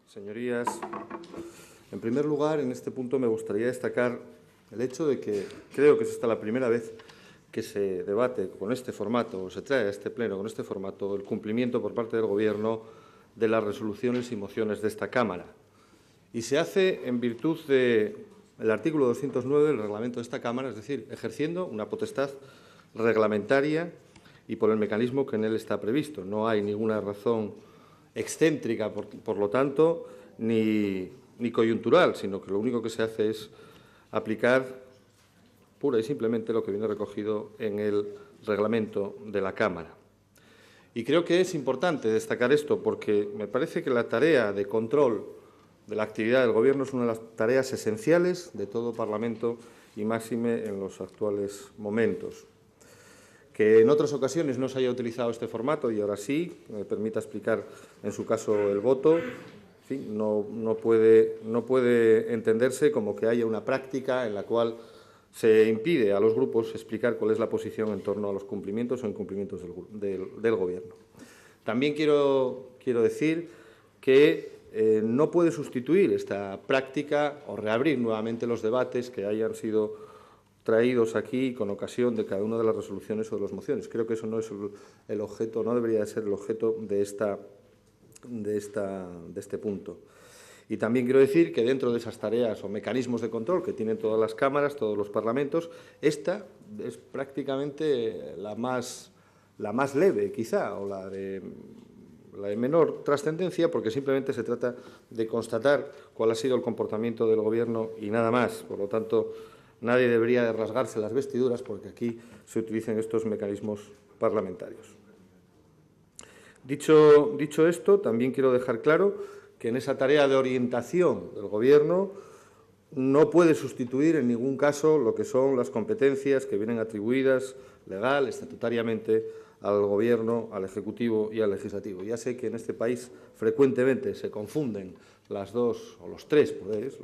Señorías, en primer lugar, en este punto me gustaría destacar el hecho de que creo que es esta la primera vez que se debate con este formato, o se trae a este pleno con este formato, el cumplimiento por parte del Gobierno de las resoluciones y mociones de esta Cámara. Y se hace en virtud del artículo 209 del reglamento de esta Cámara, es decir, ejerciendo una potestad reglamentaria y por el mecanismo que en él está previsto. No hay ninguna razón excéntrica, por lo tanto, ni coyuntural, sino que lo único que se hace es aplicar pura y simplemente lo que viene recogido en el reglamento de la Cámara. Y creo que es importante destacar esto porque me parece que la tarea de control de la actividad del Gobierno es una de las tareas esenciales de todo Parlamento y máxime en los actuales momentos. Que en otras ocasiones no se haya utilizado este formato y ahora sí, me permita explicar en su caso el voto, en fin, no puede entenderse como que haya una práctica en la cual se impide a los grupos explicar cuál es la posición en torno a los cumplimientos o incumplimientos del Gobierno. También quiero decir que no puede sustituir esta práctica o reabrir nuevamente los debates que hayan sido traídos aquí con ocasión de cada una de las resoluciones o de las mociones. Creo que eso no es el objeto, no debería ser el objeto de este punto. Y también quiero decir que dentro de esas tareas o mecanismos de control que tienen todas las cámaras, todos los parlamentos, esta es prácticamente la más leve, quizá, o la de menor trascendencia, porque simplemente se trata de constatar cuál ha sido el comportamiento del Gobierno y nada más. Por lo tanto, nadie debería de rasgarse las vestiduras porque aquí se utilicen estos mecanismos parlamentarios. Dicho esto, también quiero dejar claro que en esa tarea de orientación del Gobierno no puede sustituir en ningún caso lo que son las competencias que vienen atribuidas legal, estatutariamente, al Gobierno, al Ejecutivo y al Legislativo. Ya sé que en este país frecuentemente se confunden las dos o los tres poderes,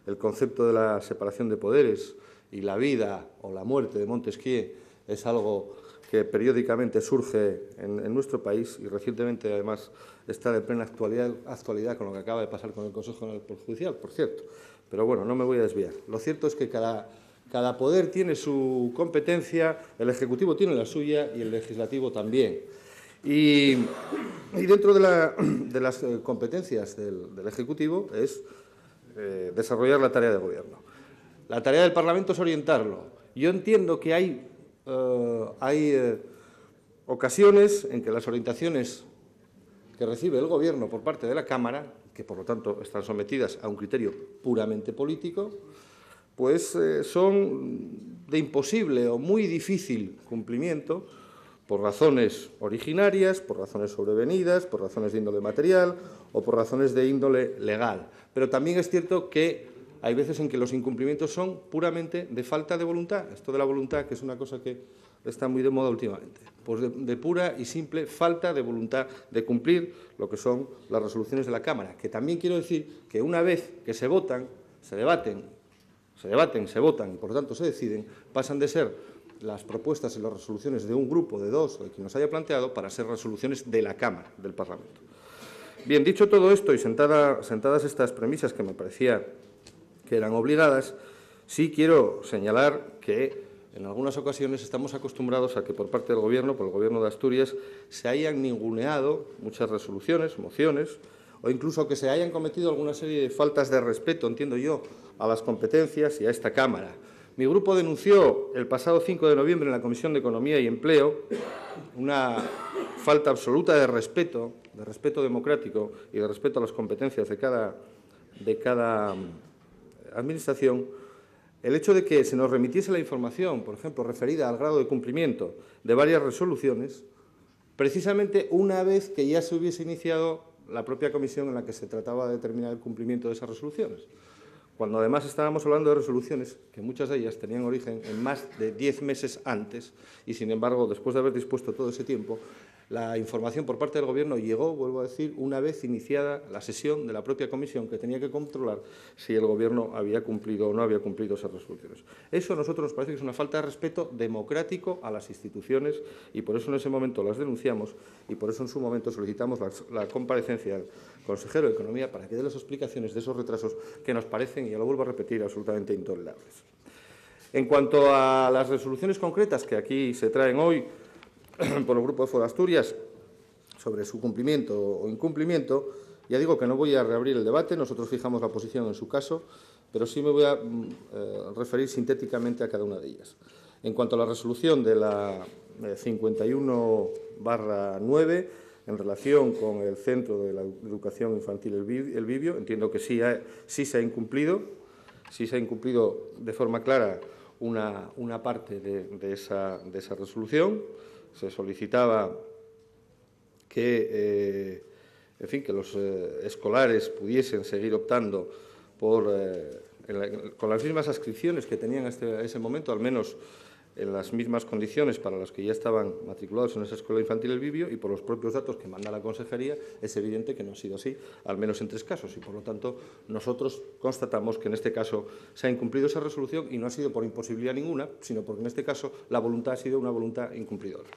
el concepto de la separación de poderes y la vida o la muerte de Montesquieu es algo que periódicamente surge en nuestro país y recientemente, además, está de plena actualidad con lo que acaba de pasar con el Consejo General del Poder Judicial, por cierto. Pero bueno, no me voy a desviar. Lo cierto es que cada poder tiene su competencia, el Ejecutivo tiene la suya y el Legislativo también. Y dentro de las competencias del Ejecutivo es desarrollar la tarea de Gobierno. La tarea del Parlamento es orientarlo. Yo entiendo que hay ocasiones en que las orientaciones que recibe el Gobierno por parte de la Cámara, que por lo tanto están sometidas a un criterio puramente político, pues son de imposible o muy difícil cumplimiento por razones originarias, por razones sobrevenidas, por razones de índole material o por razones de índole legal. Pero también es cierto que hay veces en que los incumplimientos son puramente de falta de voluntad. Esto de la voluntad, que es una cosa que está muy de moda últimamente, pues de pura y simple falta de voluntad de cumplir lo que son las resoluciones de la Cámara, que también quiero decir que una vez que se votan, se debaten, se votan y por lo tanto se deciden, pasan de ser las propuestas y las resoluciones de un grupo, de dos o de quien nos haya planteado, para ser resoluciones de la Cámara, del Parlamento. Bien, dicho todo esto y sentadas estas premisas que me parecía que eran obligadas, sí quiero señalar que en algunas ocasiones estamos acostumbrados a que por parte del Gobierno, por el Gobierno de Asturias, se hayan ninguneado muchas resoluciones, mociones, o incluso que se hayan cometido alguna serie de faltas de respeto, entiendo yo, a las competencias y a esta Cámara. Mi grupo denunció el pasado 5 de noviembre en la Comisión de Economía y Empleo una falta absoluta de respeto democrático y de respeto a las competencias de cada Administración, el hecho de que se nos remitiese la información, por ejemplo, referida al grado de cumplimiento de varias resoluciones, precisamente una vez que ya se hubiese iniciado la propia comisión en la que se trataba de determinar el cumplimiento de esas resoluciones. cuando además estábamos hablando de resoluciones que muchas de ellas tenían origen en más de 10 meses antes y, sin embargo, después de haber dispuesto todo ese tiempo, la información por parte del Gobierno llegó, vuelvo a decir, una vez iniciada la sesión de la propia comisión que tenía que controlar si el Gobierno había cumplido o no había cumplido esas resoluciones. Eso a nosotros nos parece que es una falta de respeto democrático a las instituciones y por eso en ese momento las denunciamos y por eso en su momento solicitamos la comparecencia del consejero de Economía para que dé las explicaciones de esos retrasos que nos parecen, y ya lo vuelvo a repetir, absolutamente intolerables. En cuanto a las resoluciones concretas que aquí se traen hoy por el Grupo de Foro Asturias sobre su cumplimiento o incumplimiento, ya digo que no voy a reabrir el debate, nosotros fijamos la posición en su caso, pero sí me voy a referir sintéticamente a cada una de ellas. En cuanto a la resolución de la 51/9, en relación con el Centro de la Educación Infantil El Bibio, entiendo que sí se ha incumplido de forma clara una parte de esa resolución. Se solicitaba que, que los escolares pudiesen seguir optando con las mismas adscripciones que tenían hasta ese momento, al menos en las mismas condiciones para las que ya estaban matriculados en esa escuela infantil El Bibio, y por los propios datos que manda la Consejería es evidente que no ha sido así, al menos en 3 casos, y por lo tanto nosotros constatamos que en este caso se ha incumplido esa resolución y no ha sido por imposibilidad ninguna, sino porque en este caso la voluntad ha sido una voluntad incumplidora.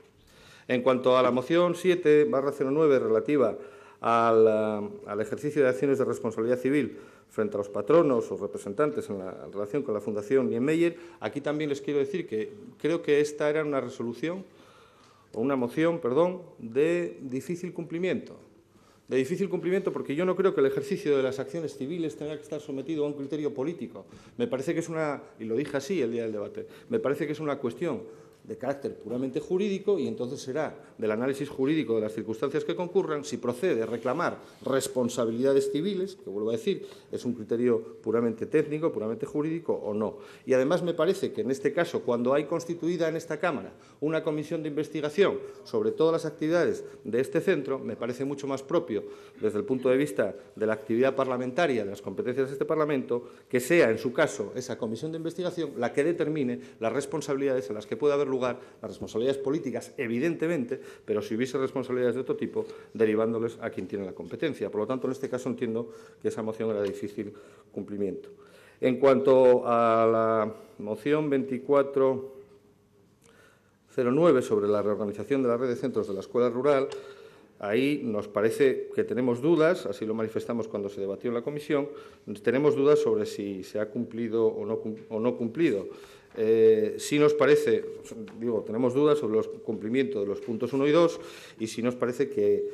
En cuanto a la moción 7/09 relativa al ejercicio de acciones de responsabilidad civil frente a los patronos o representantes en relación con la Fundación Niemeyer, aquí también les quiero decir que creo que esta era una resolución o una moción, perdón, de difícil cumplimiento. De difícil cumplimiento porque yo no creo que el ejercicio de las acciones civiles tenga que estar sometido a un criterio político. Me parece que es y lo dije así el día del debate, me parece que es una cuestión de carácter puramente jurídico y entonces será del análisis jurídico de las circunstancias que concurran si procede reclamar responsabilidades civiles, que vuelvo a decir, es un criterio puramente técnico, puramente jurídico o no. Y además me parece que en este caso, cuando hay constituida en esta Cámara una comisión de investigación sobre todas las actividades de este centro, me parece mucho más propio desde el punto de vista de la actividad parlamentaria, de las competencias de este Parlamento, que sea en su caso esa comisión de investigación la que determine las responsabilidades en las que puede haber lugar, las responsabilidades políticas, evidentemente, pero si hubiese responsabilidades de otro tipo, derivándoles a quien tiene la competencia. Por lo tanto, en este caso entiendo que esa moción era de difícil cumplimiento. En cuanto a la moción 24/09 sobre la reorganización de la red de centros de la escuela rural, ahí nos parece que tenemos dudas, así lo manifestamos cuando se debatió en la comisión, tenemos dudas sobre si se ha cumplido o no cumplido. Sí nos parece, tenemos dudas sobre el cumplimiento de los puntos 1 y 2 y sí nos parece que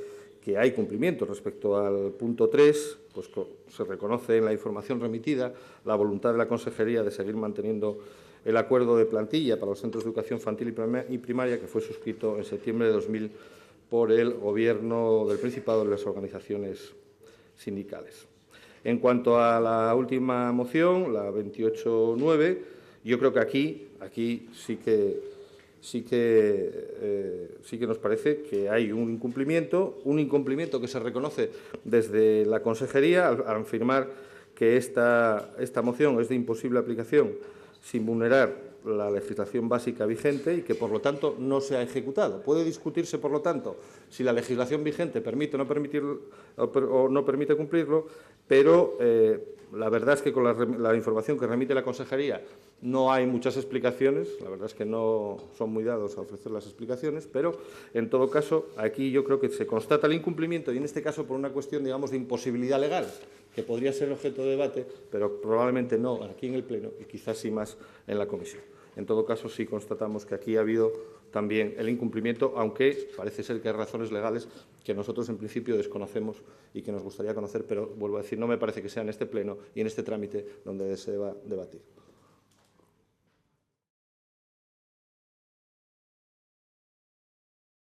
hay cumplimiento. Respecto al punto 3, pues se reconoce en la información remitida la voluntad de la Consejería de seguir manteniendo el acuerdo de plantilla para los centros de educación infantil y primaria que fue suscrito en septiembre de 2000 por el Gobierno del Principado y las organizaciones sindicales. En cuanto a la última moción, la 28/9, yo creo que aquí sí que nos parece que hay un incumplimiento que se reconoce desde la Consejería al afirmar que esta moción es de imposible aplicación sin vulnerar la legislación básica vigente y que, por lo tanto, no se ha ejecutado. Puede discutirse, por lo tanto, si la legislación vigente permite o no permite cumplirlo, pero la verdad es que con la información que remite la Consejería no hay muchas explicaciones, la verdad es que no son muy dados a ofrecer las explicaciones, pero, en todo caso, aquí yo creo que se constata el incumplimiento y, en este caso, por una cuestión, digamos, de imposibilidad legal, que podría ser objeto de debate, pero probablemente no aquí en el Pleno y quizás sí más en la comisión. En todo caso, sí constatamos que aquí ha habido también el incumplimiento, aunque parece ser que hay razones legales que nosotros en principio desconocemos y que nos gustaría conocer, pero vuelvo a decir, no me parece que sea en este Pleno y en este trámite donde se deba debatir.